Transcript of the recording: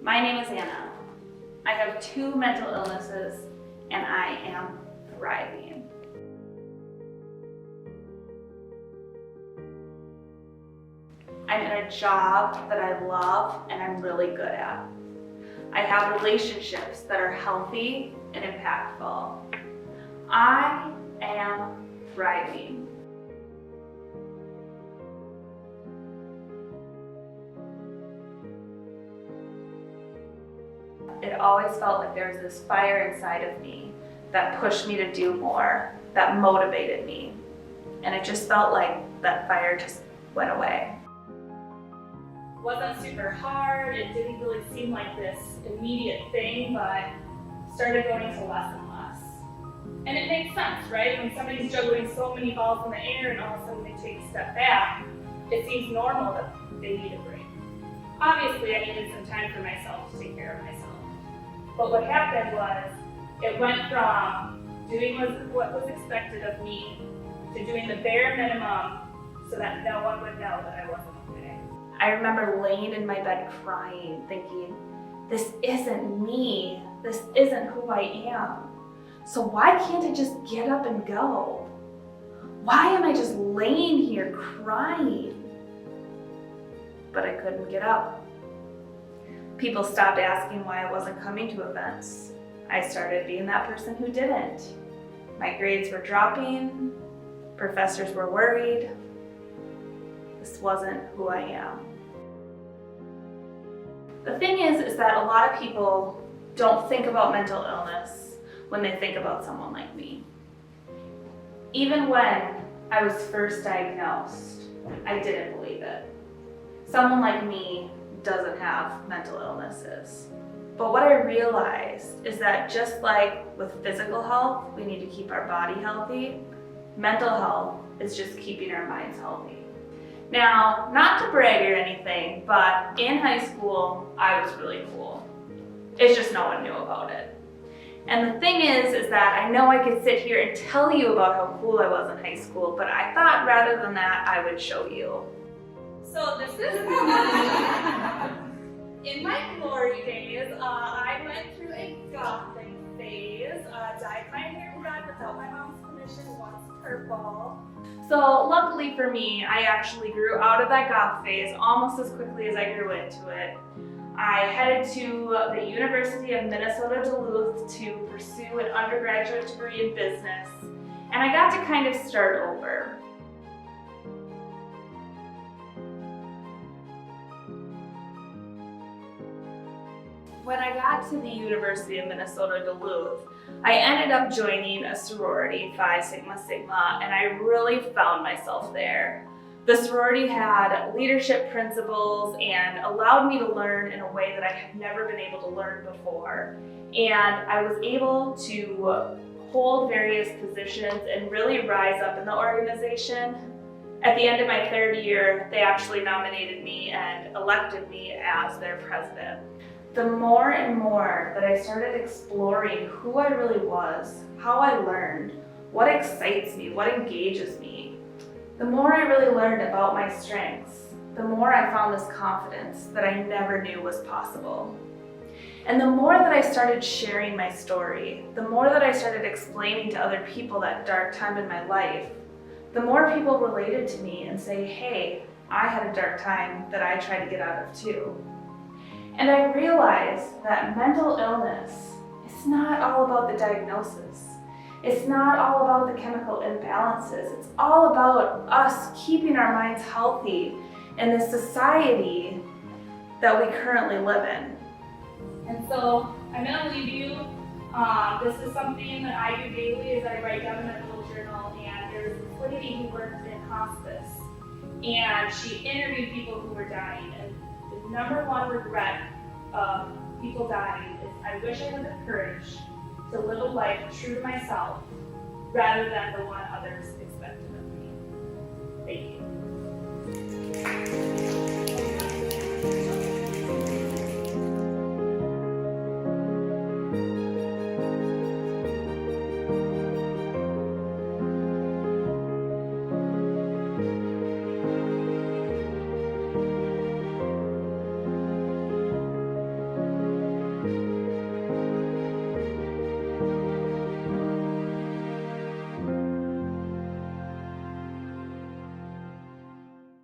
My name is Anna. I have 2 mental illnesses and I am thriving. I'm in a job that I love and I'm really good at. I have relationships that are healthy and impactful. I am thriving. It always felt like there was this fire inside of me that pushed me to do more, that motivated me. And it just felt like that fire just went away. It wasn't super hard, it didn't really seem like this immediate thing, but started going to less and less. And it makes sense, right? When somebody's juggling so many balls in the air and all of a sudden they take a step back, it seems normal that they need a break. Obviously, I needed some time for myself to take care of myself. But what happened was, it went from doing what was expected of me to doing the bare minimum so that no one would know that I wasn't okay. I remember laying in my bed crying, thinking, this isn't me. This isn't who I am. So why can't I just get up and go? Why am I just laying here crying? But I couldn't get up. People stopped asking why I wasn't coming to events. I started being that person who didn't. My grades were dropping. Professors were worried. This wasn't who I am. The thing is that a lot of people don't think about mental illness when they think about someone like me. Even when I was first diagnosed, I didn't believe it. Someone like me doesn't have mental illnesses. But what I realized is that just like with physical health, we need to keep our body healthy, mental health is just keeping our minds healthy. Now, not to brag or anything, but in high school, I was really cool. It's just no one knew about it. And the thing is that I know I could sit here and tell you about how cool I was in high school, but I thought rather than that, I would show you. So this is in my glory days, I went through a gothic phase, dyed my hair red without my mom's permission, once purple. So luckily for me, I actually grew out of that goth phase almost as quickly as I grew into it. I headed to the University of Minnesota Duluth to pursue an undergraduate degree in business, and I got to kind of start over. When I got to the University of Minnesota Duluth, I ended up joining a sorority, Phi Sigma Sigma, and I really found myself there. The sorority had leadership principles and allowed me to learn in a way that I had never been able to learn before. And I was able to hold various positions and really rise up in the organization. At the end of my 3rd year, they actually nominated me and elected me as their president. The more and more that I started exploring who I really was, how I learned, what excites me, what engages me, the more I really learned about my strengths, the more I found this confidence that I never knew was possible. And the more that I started sharing my story, the more that I started explaining to other people that dark time in my life, the more people related to me and say, hey, I had a dark time that I tried to get out of too. And I realized that mental illness is not all about the diagnosis. It's not all about the chemical imbalances. It's all about us keeping our minds healthy in the society that we currently live in. And so I'm gonna leave you. This is something that I do daily is I write down in my little journal, and there's this lady who worked in hospice, and she interviewed people who were dying, and the number one regret of people dying is I wish I had the courage to live a life true to myself rather than the one others expected of me. Thank you.